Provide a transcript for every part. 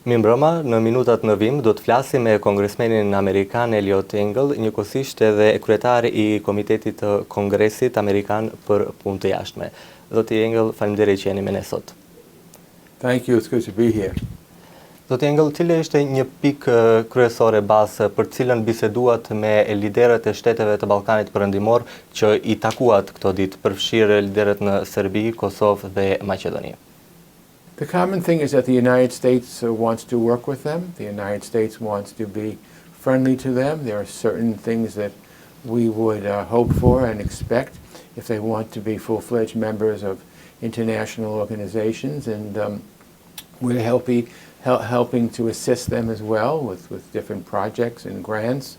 Mirëmbrëma, në minutat në vim do të flasim me Kongresmenin Amerikan Engel, njëkohësisht edhe kryetari I Komitetit të Kongresit Amerikan për punë të jashtme. Zoti Engel, faleminderit që jeni me ne sot. Thank you, it's good to be here. Zoti Engel, cila ishte një pikë kryesore bazë për cilën biseduat me liderët e shteteve të Ballkanit Perëndimor që I takuat këto ditë, përfshirë liderët në Serbi, Kosovë dhe Maqedoni? The common thing is that the United States wants to work with them. The United States wants to be friendly to them. There are certain things that we would hope for and expect if they want to be full-fledged members of international organizations, and we're helping to assist them as well with different projects and grants.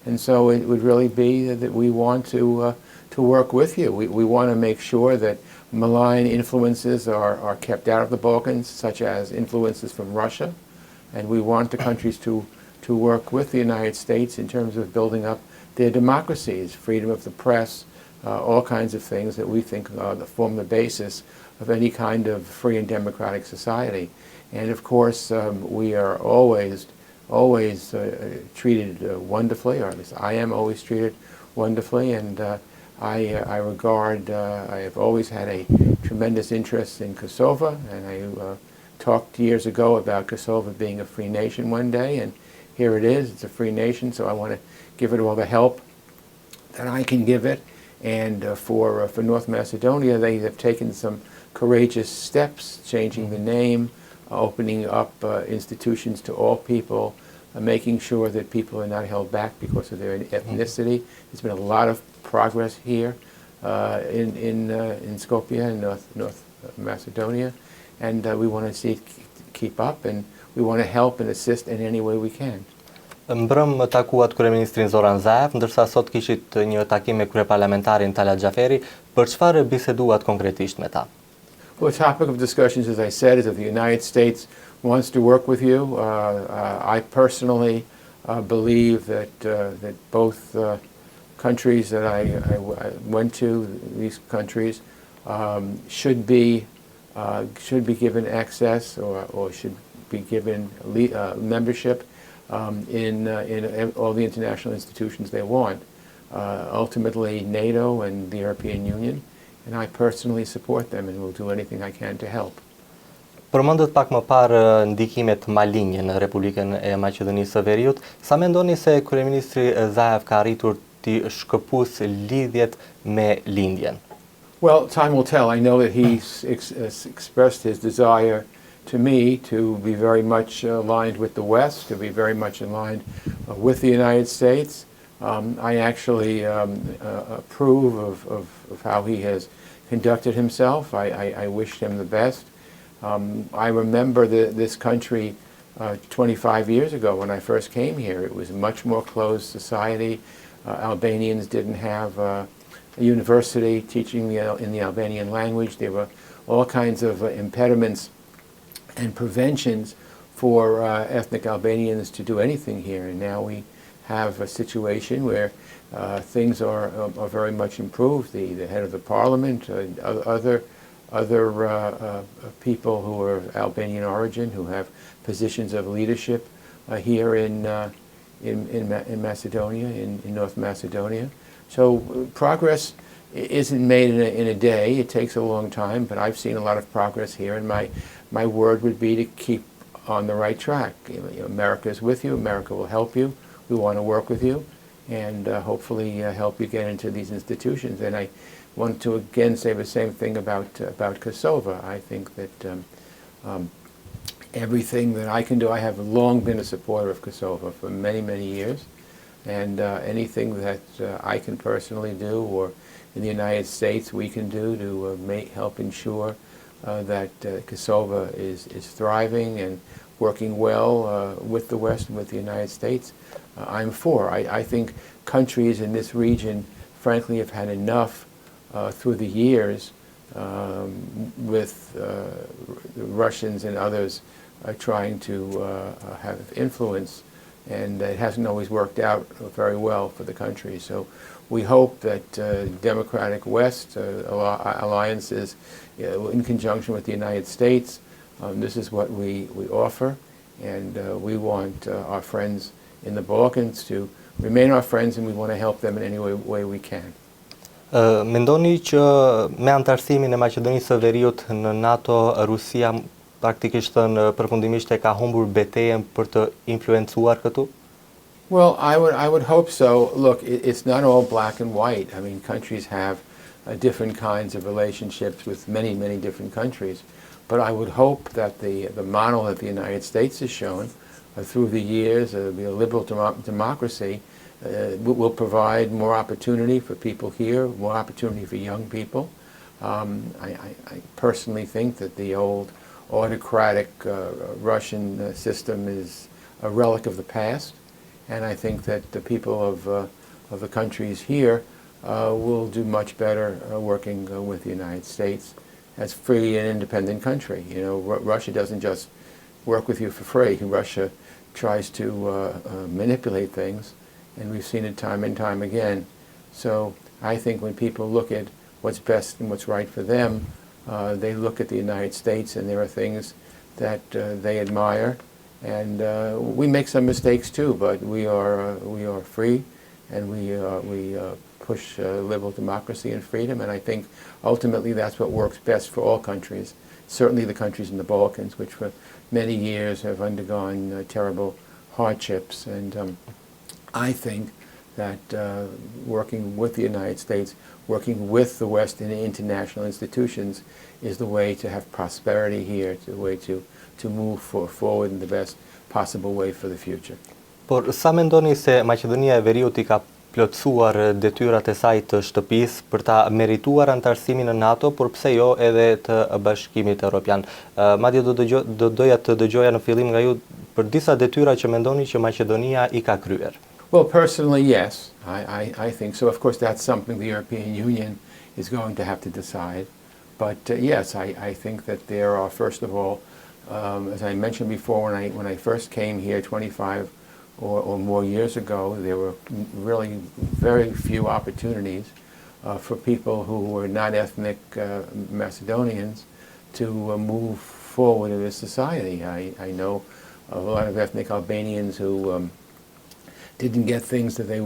And so it would really be that we want to work with you. We want to make sure that malign influences are kept out of the Balkans, such as influences from Russia, and we want the countries to work with the United States in terms of building up their democracies, freedom of the press, all kinds of things that we think form the basis of any kind of free and democratic society. And of course, we are always treated wonderfully, or at least I am always treated wonderfully, and I have always had a tremendous interest in Kosovo, and I talked years ago about Kosovo being a free nation one day, and here it is, it's a free nation, so I want to give it all the help that I can give it. And for North Macedonia, they have taken some courageous steps, changing the name, opening up institutions to all people, making sure that people are not held back because of their ethnicity. There's been a lot of progress here in Skopje and North Macedonia, and we want to see it keep up, and we want to help and assist in any way we can. Mbrëm takuat kryeministrin Zoran Zaev, ndërsa sot kishit një takim me kryeparlamentarin Talat Xhaferi, për çfarë biseduat konkretisht me ta? Well, the topic of discussions, as I said, is that the United States wants to work with you. I personally believe that both countries that I went to, these countries, should be given access or should be given membership in all the international institutions they want. Ultimately, NATO and the European Union, and I personally support them and will do anything I can to help. Përmendët pak më parë ndikimet malinje në Republikën e Maqedonisë së Veriut, sa mendoni se kryeministri Zaev ka arritur të shkëpus lidhjet me lindjen? Well, time will tell. I know that he's expressed his desire to me to be very much aligned with the West, to be very much aligned with the United States. I actually approve of how he has conducted himself. I wish him the best. I remember this country 25 years ago when I first came here. It was a much more closed society. Albanians didn't have a university teaching in the Albanian language. There were all kinds of impediments and preventions for ethnic Albanians to do anything here. And now we have a situation where things are very much improved. The head of the parliament, other people who are of Albanian origin who have positions of leadership here in Macedonia, in North Macedonia. So progress isn't made in a day. It takes a long time, but I've seen a lot of progress here, and my word would be to keep on the right track. America is with you. America will help you. We want to work with you and hopefully help you get into these institutions. And I want to again say the same thing about Kosovo. I think that everything that I can do, I have long been a supporter of Kosovo for many, many years. And anything that I can personally do or in the United States we can do to help ensure that Kosovo is thriving and working well with the West and with the United States, I'm for. I think countries in this region, frankly, have had enough through the years with the Russians and others trying to have influence, and it hasn't always worked out very well for the country. So we hope that democratic West alliances in conjunction with the United States, this is what we offer, And we want our friends in the Balkans to remain our friends, and we want to help them in any way we can. Mendoni që me antarësimin e Maqedonisë së Veriut në NATO, Rusia praktikisht thënë përfundimisht e ka humbur betejën për të influencuar këtu? Well, I would hope so. Look, it's not all black and white. I mean, countries have different kinds of relationships with many different countries. But I would hope that the model that the United States has shown through the years of a liberal democracy will provide more opportunity for people here, more opportunity for young people. I personally think that the old autocratic Russian system is a relic of the past, and I think that the people of the countries here will do much better working with the United States as free and independent country. You know, Russia doesn't just work with you for free. Russia tries to manipulate things, and we've seen it time and time again. So I think when people look at what's best and what's right for them, they look at the United States, and there are things that they admire. And we make some mistakes too, but we are free, and we push liberal democracy and freedom, and I think ultimately that's what works best for all countries, certainly the countries in the Balkans, which for many years have undergone terrible hardships. And I think that working with the United States, working with the Western international institutions is the way to have prosperity here, the way to move forward in the best possible way for the future. Por sa mendoni se Maqedonia e Veriut I ka plotësuar detyrat e saj të shtëpisë për ta merituar antarësimin në NATO, por pse jo edhe të Bashkimit Evropian? Madje do doja të dëgjoja në fillim nga ju për disa detyra që mendoni që Maqedonia I ka kryer. Well, personally, yes, I think so. Of course, that's something the European Union is going to have to decide. But yes, I think that there are, first of all, as I mentioned before, when I first came here 25 or more years ago, there were really very few opportunities for people who were not ethnic Macedonians to move forward in this society. I know a lot of ethnic Albanians who didn't get things that they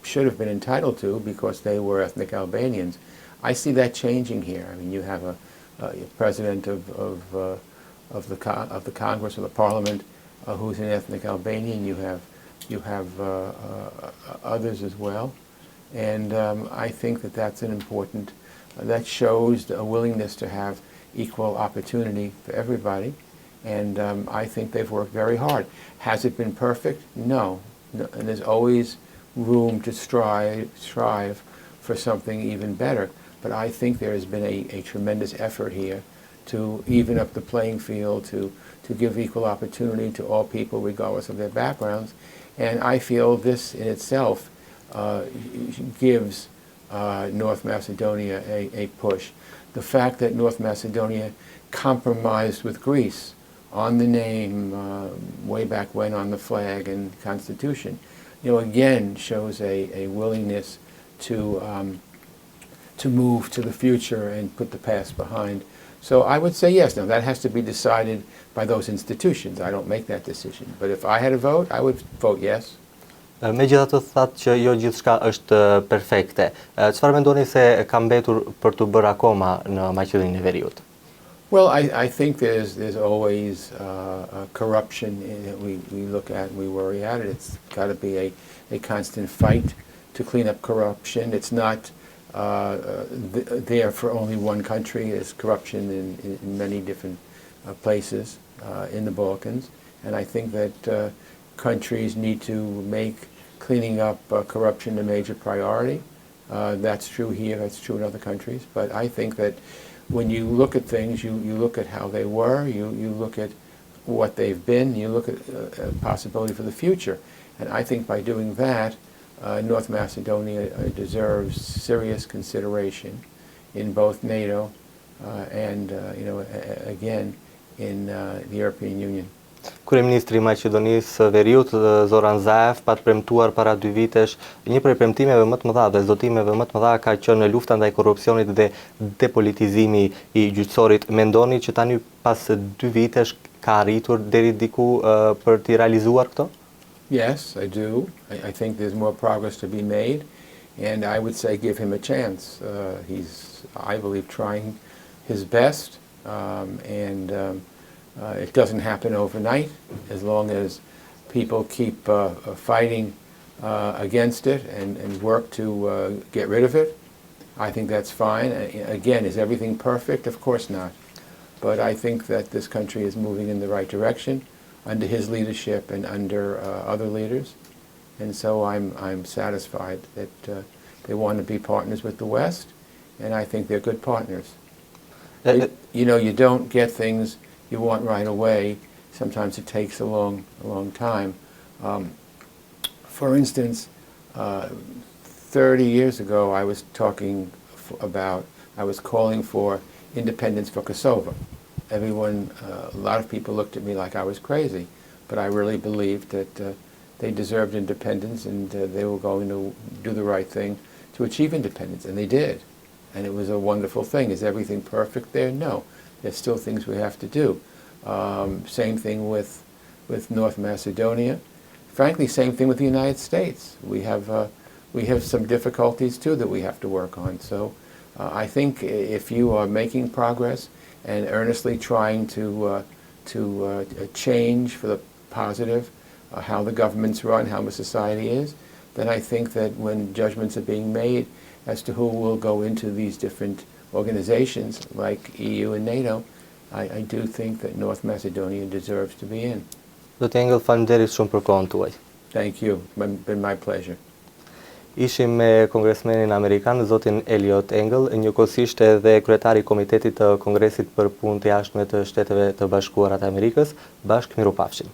should have been entitled to because they were ethnic Albanians. I see that changing here. I mean, you have a president of the Congress or the Parliament who's an ethnic Albanian. You have others as well, and I think that that's an important. That shows a willingness to have equal opportunity for everybody, and I think they've worked very hard. Has it been perfect? No, and there's always room to strive for something even better. But I think there has been a tremendous effort here to even up the playing field, to give equal opportunity to all people regardless of their backgrounds. And I feel this in itself gives North Macedonia a push. The fact that North Macedonia compromised with Greece on the name way back when on the flag and Constitution, again shows a willingness to move to the future and put the past behind. So I would say yes. Now that has to be decided by those institutions. I don't make that decision. But if I had a vote, I would vote yes. Megjithatë thatë që jo gjithçka është perfekte. Çfarë mendoni se ka mbetur për të bërë akoma në Maqedoninë e Veriut? Well, I think there's always corruption that we look at and we worry at it. It's got to be a constant fight to clean up corruption. It's not there for only one country. There's corruption in many different places in the Balkans, and I think that countries need to make cleaning up corruption a major priority. That's true here, that's true in other countries, but I think that when you look at things, you look at how they were, you look at what they've been, you look at a possibility for the future, and I think by doing that, North Macedonia deserves serious consideration in both NATO and again in the European Union. Kryeministri I Maqedonisë së Veriut, Zoran Zaev, pa të premtuar para 2 vitesh, një prej premtimeve më të mëdha dhe zotimeve më të mëdha ka qenë lufta ndaj korrupsionit dhe depolitizimi I gjyqësorit. Mendoni që tani pas 2 vitesh ka arritur deri diku për t'i realizuar këto? Yes, I do. I think there's more progress to be made, and I would say give him a chance. He's, I believe, trying his best, and it doesn't happen overnight. As long as people keep fighting against it and work to get rid of it, I think that's fine. Again, is everything perfect? Of course not. But I think that this country is moving in the right direction under his leadership and under other leaders. And so I'm satisfied that they want to be partners with the West, and I think they're good partners. You know, you don't get things you want right away. Sometimes it takes a long time. For instance, 30 years ago, I was talking I was calling for independence for Kosovo. Everyone, a lot of people looked at me like I was crazy, but I really believed that they deserved independence and they were going to do the right thing to achieve independence, and they did. And it was a wonderful thing. Is everything perfect there? No. There's still things we have to do. Same thing with North Macedonia. Frankly, same thing with the United States. We have some difficulties too that we have to work on. So I think if you are making progress and earnestly trying to change for the positive how the governments run, how the society is, then I think that when judgments are being made as to who will go into these different organizations like EU and NATO, I do think that North Macedonia deserves to be in. Zoti Engel, faleminderit shumë për kohën tuaj. Thank you. It's been my pleasure. Ishim me Kongresmenin Amerikan, zotin Elliot Engel, njëkohësisht edhe kryetari i Komitetit të Kongresit për Punë të Jashtme të Shteteve të Bashkuara të Amerikës. Bashkë, mirupafshim.